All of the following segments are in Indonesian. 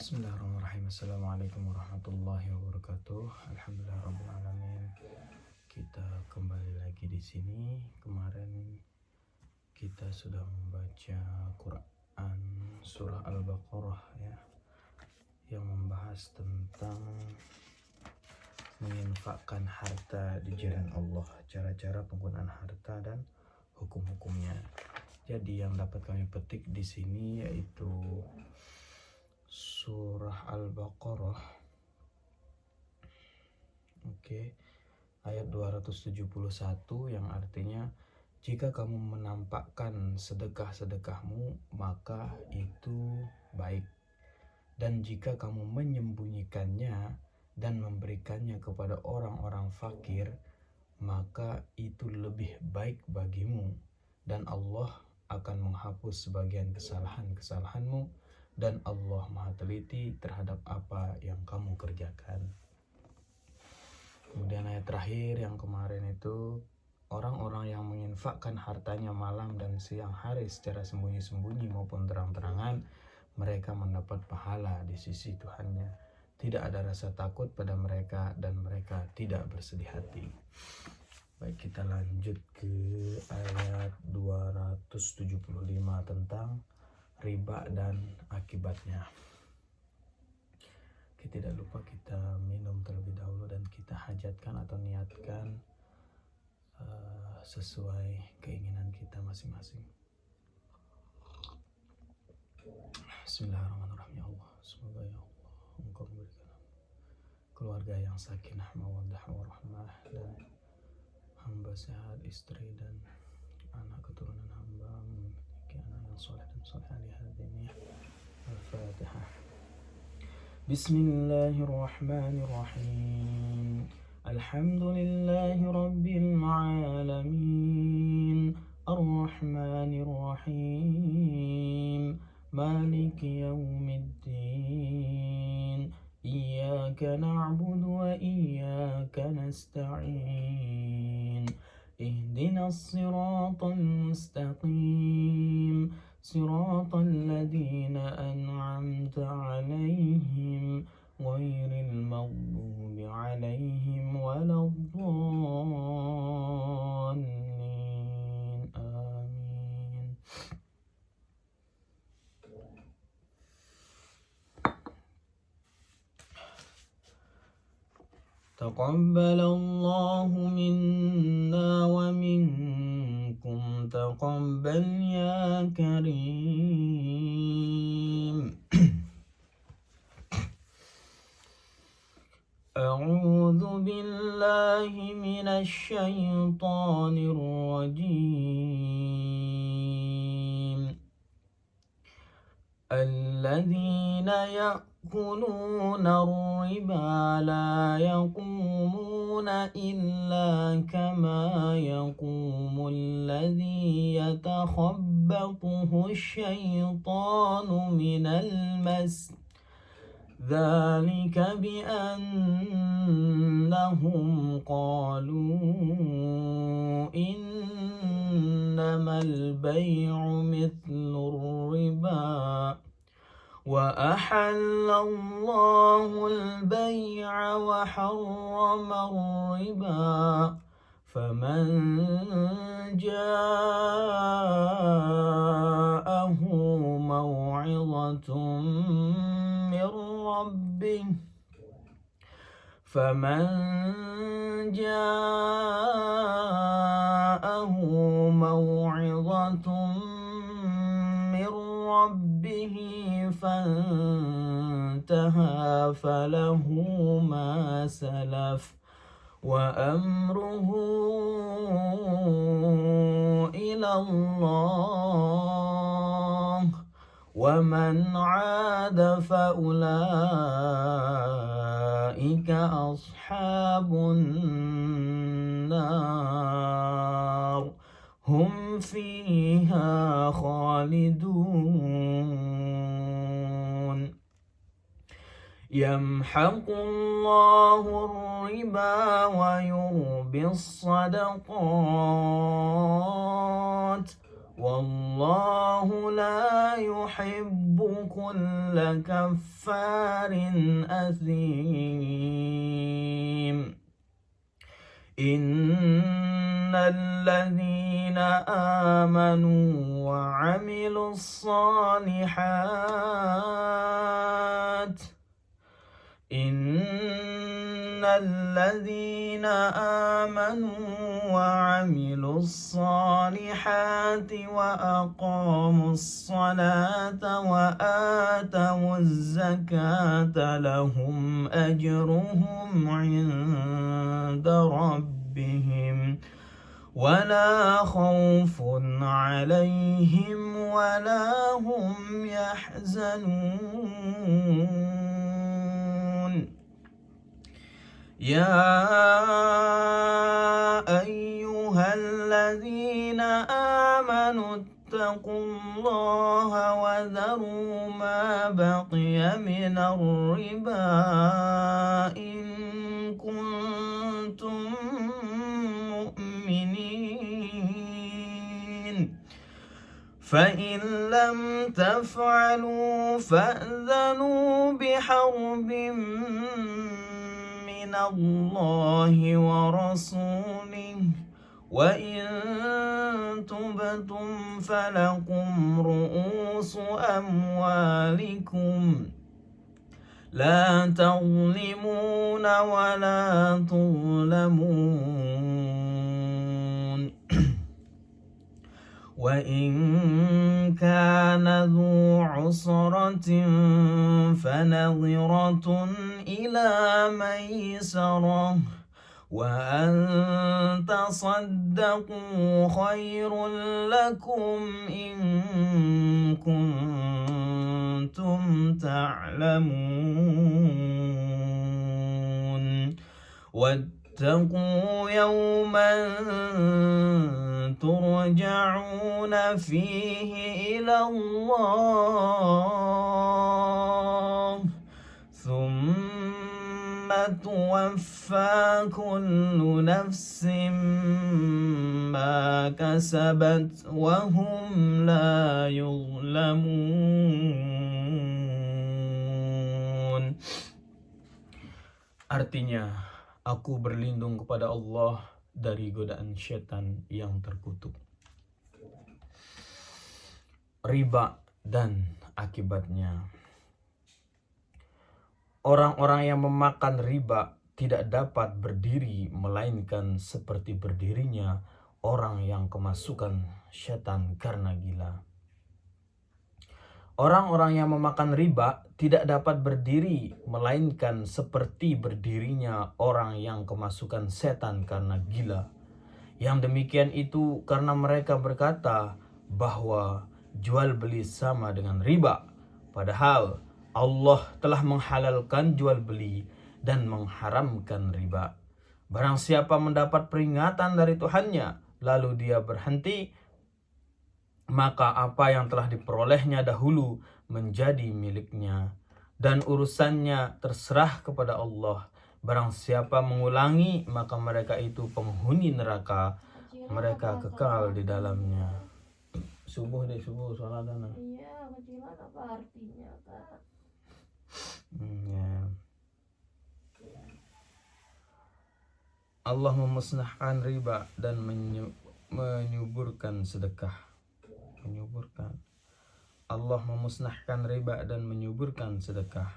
Bismillahirrahmanirrahim. Assalamualaikum warahmatullahi wabarakatuh. Alhamdulillahirrahmanirrahim. Kita kembali lagi di sini. Kemarin kita sudah membaca Quran surah Al-Baqarah ya, yang membahas tentang menginfakkan harta di jalan Allah, cara-cara penggunaan harta dan hukum-hukumnya. Jadi yang dapat kami petik di sini yaitu surah Al-Baqarah, ayat 271, yang artinya jika kamu menampakkan sedekah-sedekahmu maka itu baik, dan jika kamu menyembunyikannya dan memberikannya kepada orang-orang fakir maka itu lebih baik bagimu, dan Allah akan menghapus sebagian kesalahan-kesalahanmu, dan Allah Maha Teliti terhadap apa yang kamu kerjakan. Kemudian ayat terakhir yang kemarin itu, orang-orang yang menginfakkan hartanya malam dan siang hari secara sembunyi-sembunyi maupun terang-terangan, mereka mendapat pahala di sisi Tuhannya. Tidak ada rasa takut pada mereka dan mereka tidak bersedih hati. Baik, kita lanjut ke ayat 275 tentang riba dan akibatnya. Kita tidak lupa kita minum terlebih dahulu dan kita hajatkan atau niatkan sesuai keinginan kita masing-masing. Bismillahirrahmanirrahim. Ya Allah, semoga ya Allah Engkau memberikan keluarga yang sakinah, mawaddah, warahmah, dan hamba sehat, istri dan anak keturunan hamba memiliki anak yang soleh dan soleh di hati ini. Al-Fatihah. Bismillahirrahmanirrahim. Alhamdulillahi rabbil alamin. Ar-Rahmanir-Rahim. Maliki yaumiddin. Iyyaka na'budu wa iyyaka nasta'in. Ihdinas siratal mustaqim. Siratal ladzina an'amta 'alaihim ghairil maghdubi 'alaihim waladdallin. Amin. Taqabbalallahu minna wa minkum taqabbal ya karim. A'udzu billahi minasy syaithanir rajim. Alladzina ya'kuluna ar-riba la yaqumuna illa kama yaqumu alladhi yatakhabbathu asy-syaitanu minal mas. Dzalika bi annahum qalu innamal bay'u mithlur riba wa ahallallahu al-bay'a wa harrama ar-riba faman ja'ahu maw'izatun min rabbih فانتهى فله ما سلف وأمره إلى الله ومن عاد فأولئك أصحاب النار هم فيها خالدون. يمحق الله الربا ويربي الصدقات Wallahu la yuhibbu kulla kaffarin athim. Innal ladzina amanu wa 'amilus shalihat الذين آمنوا وعملوا الصالحات وأقاموا الصلاة وآتوا الزكاة لهم أجرهم عند ربهم ولا خوف عليهم ولا هم يحزنون. يا أيها الذين آمنوا اتقوا الله وذروا ما بقي من الربا إن كنتم مؤمنين فإن لم تفعلوا فأذنوا بحرب من الله ورسوله وإن تبتم فلكم رؤوس أموالكم لا تظلمون ولا تظلمون. وإن كان ذو عسرة فنظرة إلى ميسرة وأن تصدقوا خير لكم إن كنتم تعلمون. واتقوا يوما ترجعون فيه إلى الله ثم توفى كل نفس ما كسبت وهم لا يظلمون. Artinya, aku berlindung kepada Allah dari godaan syaitan yang terkutuk. Riba dan akibatnya. Orang-orang yang memakan riba tidak dapat berdiri melainkan seperti berdirinya orang yang kemasukan syaitan karena gila. Orang-orang yang memakan riba tidak dapat berdiri melainkan seperti berdirinya orang yang kemasukan setan karena gila. Yang demikian itu karena mereka berkata bahwa jual beli sama dengan riba, padahal Allah telah menghalalkan jual beli dan mengharamkan riba. Barang siapa mendapat peringatan dari Tuhannya lalu dia berhenti, maka apa yang telah diperolehnya dahulu menjadi miliknya dan urusannya terserah kepada Allah. Barang siapa mengulangi maka mereka itu penghuni neraka, mereka kekal di dalamnya. Subuh sholat dana. Iya, kecilan apa artinya, Kak? Ya. Allah memusnahkan riba dan menyuburkan sedekah. Allah memusnahkan riba dan menyuburkan sedekah.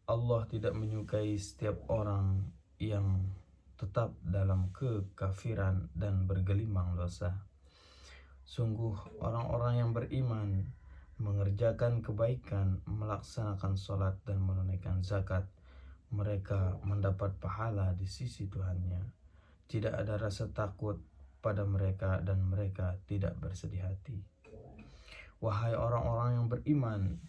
Allah tidak menyukai setiap orang yang tetap dalam kekafiran dan bergelimang dosa. Sungguh orang-orang yang beriman, mengerjakan kebaikan, melaksanakan sholat dan menunaikan zakat, mereka mendapat pahala di sisi Tuhannya. Tidak ada rasa takut pada mereka dan mereka tidak bersedih hati. Wahai orang-orang yang beriman,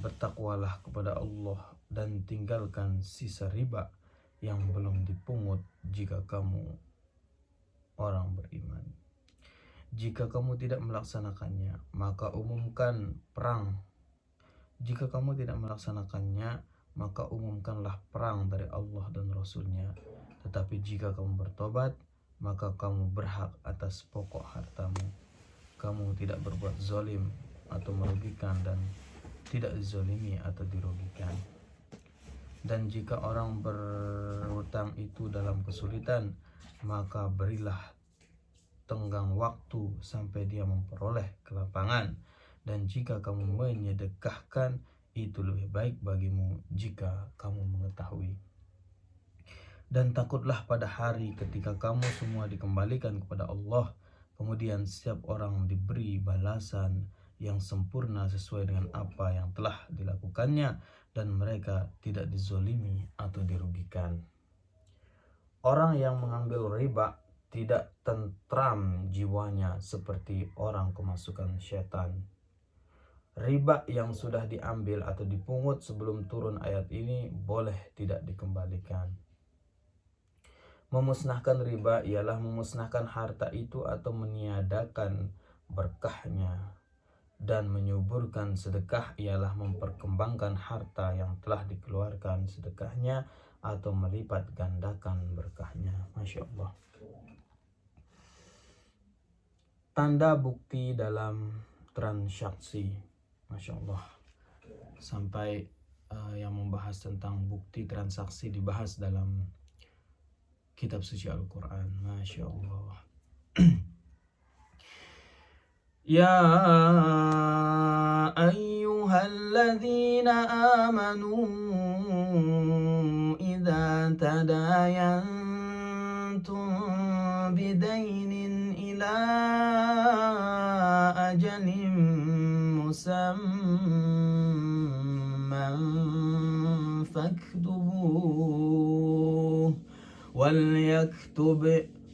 bertakwalah kepada Allah dan tinggalkan sisa riba yang belum dipungut jika kamu orang beriman. Jika kamu tidak melaksanakannya, maka umumkan perang. Jika kamu tidak melaksanakannya, maka umumkanlah perang dari Allah dan Rasul-Nya. Tetapi jika kamu bertobat, maka kamu berhak atas pokok hartamu. kamu tidak berbuat zalim atau merugikan dan tidak dizalimi atau dirugikan. Dan jika orang berhutang itu dalam kesulitan, maka berilah tenggang waktu sampai dia memperoleh kelapangan. Dan jika kamu menyedekahkan, itu lebih baik bagimu jika kamu mengetahui. Dan takutlah pada hari ketika kamu semua dikembalikan kepada Allah, kemudian setiap orang diberi balasan yang sempurna sesuai dengan apa yang telah dilakukannya, dan mereka tidak dizolimi atau dirugikan. Orang yang mengambil riba tidak tentram jiwanya seperti orang kemasukan setan. Riba yang sudah diambil atau dipungut sebelum turun ayat ini boleh tidak dikembalikan. Memusnahkan riba ialah memusnahkan harta itu atau meniadakan berkahnya. Dan menyuburkan sedekah ialah memperkembangkan harta yang telah dikeluarkan sedekahnya atau melipat gandakan berkahnya. Masya Allah. Tanda bukti dalam transaksi. Masya Allah. Sampai yang membahas tentang bukti transaksi dibahas dalam kitab suci Al-Quran. Masya Allah. Ya ayyuhalladzina amanu idza tadayantum bidainin ila ajalin musamman faktubuh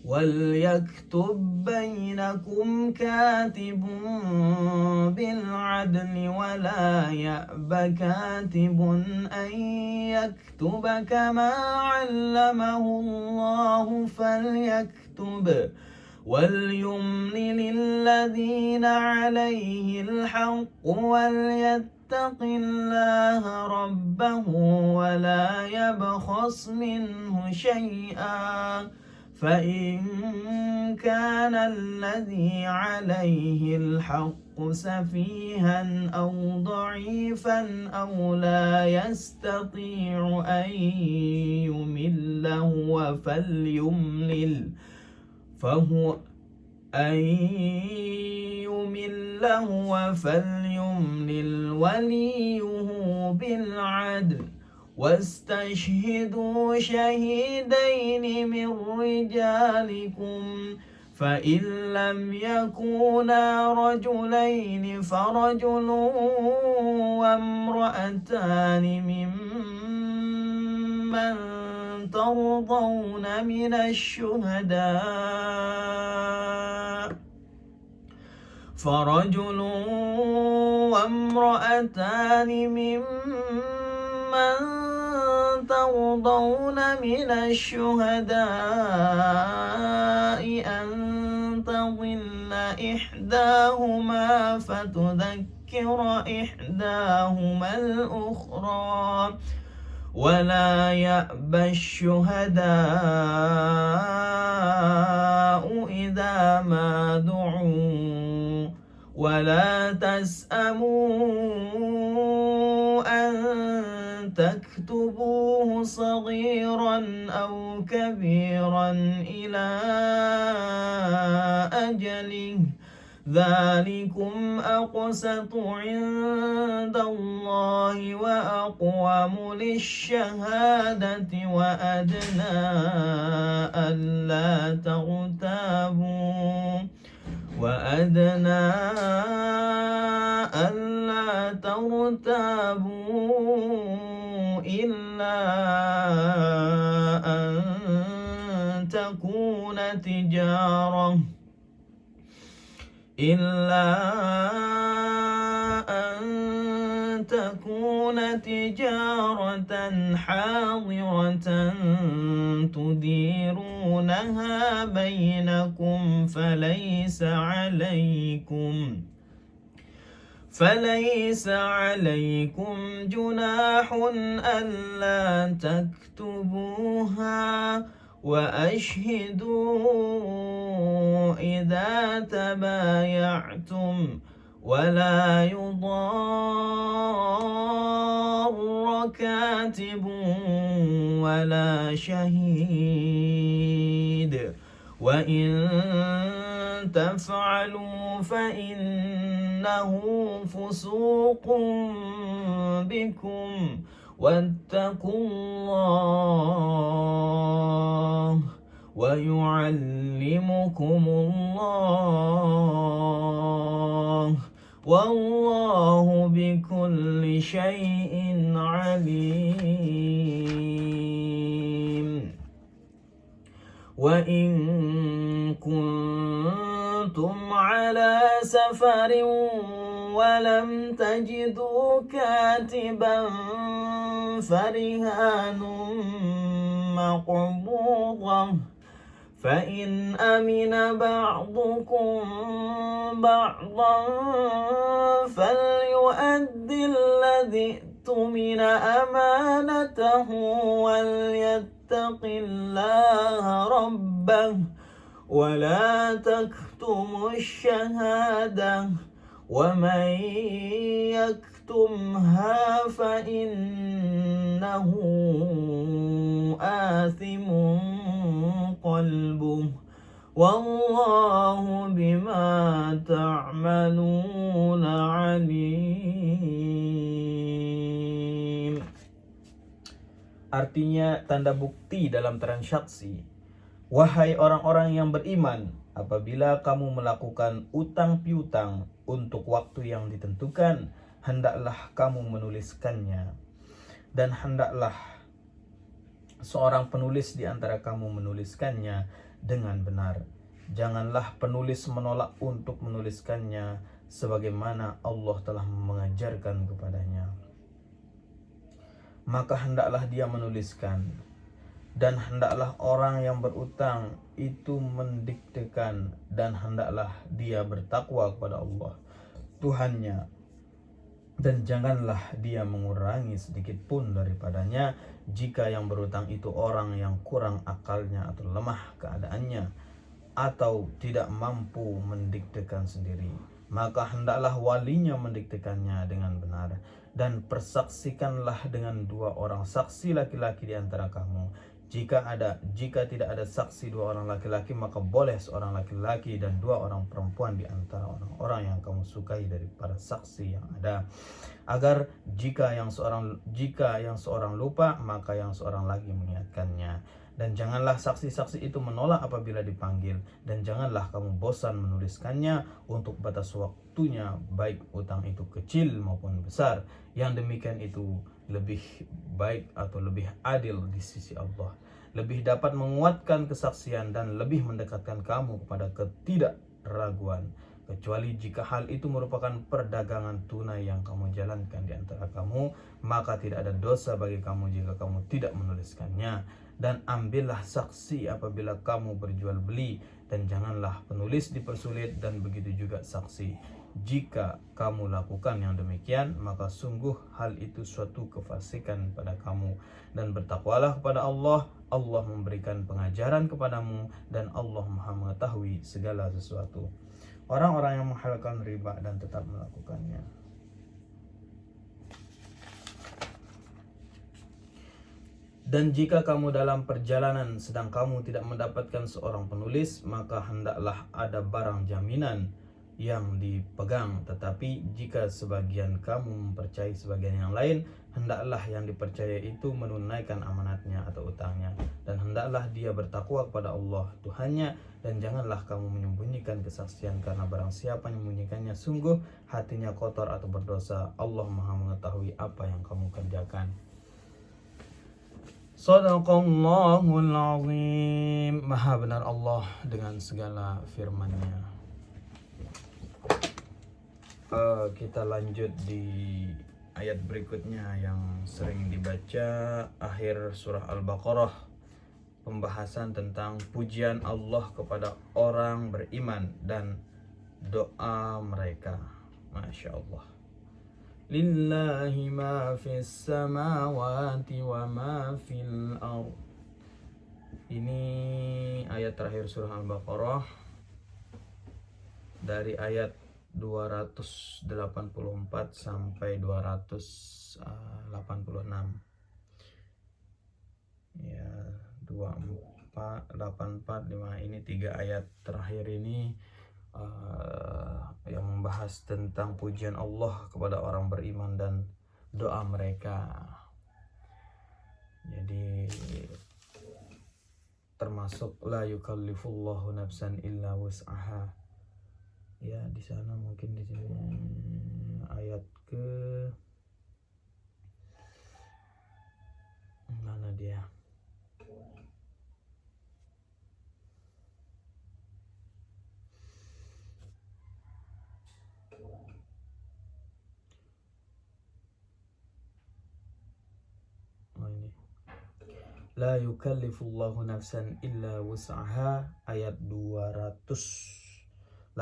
وليكتب بينكم كاتب بالعدل ولا يأب كاتب أن يكتب كما علمه الله فليكتب وليملل الذين عليه الحق وليتق الله ربه ولا يبخس منه شيئا فإن كان الذي عليه الحق سفيها أو ضعيفا أو لا يستطيع أن يمل هو فليملل وليه بالعدل واستشهدوا شهيدين من رجالكم فإن لم يكونا رجلين فرجل وامرأتان ممن ترضون من الشهداء فرجل وامرأتان ممن ترضون من الشهداء أن تضل إحداهما فتذكر إحداهما الأخرى ولا يأبى الشهداء إذا ما دعوا ولا تسأموا أن تكتبوه صغيرا أو كبيرا إلى أجله ذلكم أقسط عند الله وأقوم للشهادة وأدنى ألا ترتابوا إلا أن تكون تجارة حاضرة تديرونها بينكم فليس عليكم جناح ألا تكتبوها وأشهدوا إذا تبايعتم ولا يضار كاتب ولا شهيد وإن تفعلوا فإنه فسوق بكم واتقوا الله ويعلمكم الله والله بكل شيء عليم وإن كنتم على سفر ولم تجدوا كاتبا فرهان مقبوضة فإن أمن بعضكم بعضا فليؤد الذي اؤتمن أمانته وليتق الله ربه ولا تكتموا الشهادة ومن يكتمها فإنه آثم قلبه والله بما تعملون عليم. Artinya tanda bukti dalam transaksi. Wahai orang-orang yang beriman, apabila kamu melakukan utang piutang untuk waktu yang ditentukan, hendaklah kamu menuliskannya. Dan hendaklah seorang penulis di antara kamu menuliskannya dengan benar. Janganlah penulis menolak untuk menuliskannya sebagaimana Allah telah mengajarkan kepadanya. Maka hendaklah dia menuliskan. Dan hendaklah orang yang berutang itu mendiktekan, dan hendaklah dia bertakwa kepada Allah Tuhannya, dan janganlah dia mengurangi sedikit pun daripadanya jika yang berutang itu orang yang kurang akalnya atau lemah keadaannya atau tidak mampu mendiktekan sendiri. Maka hendaklah walinya mendiktekannya dengan benar, dan persaksikanlah dengan 2 orang saksi laki-laki di antara kamu. Jika tidak ada saksi 2 orang laki-laki, maka boleh seorang laki-laki dan 2 orang perempuan di antara orang-orang yang kamu sukai daripada saksi yang ada. Agar jika yang seorang lupa, maka yang seorang lagi mengingatkannya. Dan janganlah saksi-saksi itu menolak apabila dipanggil, dan janganlah kamu bosan menuliskannya untuk batas waktunya, baik utang itu kecil maupun besar. Yang demikian itu lebih baik atau lebih adil di sisi Allah, lebih dapat menguatkan kesaksian dan lebih mendekatkan kamu kepada ketidakraguan, kecuali jika hal itu merupakan perdagangan tunai yang kamu jalankan di antara kamu, maka tidak ada dosa bagi kamu jika kamu tidak menuliskannya. Dan ambillah saksi apabila kamu berjual beli, dan janganlah penulis dipersulit, dan begitu juga saksi. Jika kamu lakukan yang demikian, maka sungguh hal itu suatu kefasikan pada kamu. Dan bertakwalah kepada Allah. Allah memberikan pengajaran kepadamu, dan Allah Maha mengetahui segala sesuatu. Orang-orang yang menghalalkan riba dan tetap melakukannya. Dan jika kamu dalam perjalanan sedang kamu tidak mendapatkan seorang penulis, maka hendaklah ada barang jaminan yang dipegang. Tetapi jika sebagian kamu mempercayai sebagian yang lain, hendaklah yang dipercaya itu menunaikan amanatnya atau utangnya. Dan hendaklah dia bertakwa kepada Allah Tuhannya, dan janganlah kamu menyembunyikan kesaksian, karena barang siapa yang menyembunyikannya sungguh hatinya kotor atau berdosa. Allah Maha mengetahui apa yang kamu kerjakan. Sadaqallahul azim. Maha benar Allah dengan segala firman-Nya. Kita lanjut di ayat berikutnya yang sering dibaca, akhir surah Al-Baqarah. Pembahasan tentang pujian Allah kepada orang beriman dan doa mereka. Masya Allah. Lillahi ma fis samawati wa ma fil ard Ini ayat terakhir surah Al-Baqarah dari ayat 284 sampai 286. Ya, 24, 85 ini 3 ayat terakhir ini yang membahas tentang pujian Allah kepada orang beriman dan doa mereka. Jadi termasuk la yukallifullahu nafsan illa wus'aha. Ya, di sana mungkin di sini ayat ke mana dia? Oh, ini. La yukallifullahu nafsan illa wus'aha, ayat 286,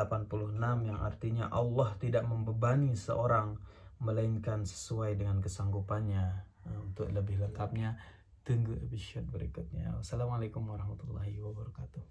yang artinya Allah tidak membebani seorang melainkan sesuai dengan kesanggupannya. Nah, untuk lebih lengkapnya tunggu episode berikutnya. Wassalamualaikum warahmatullahi wabarakatuh.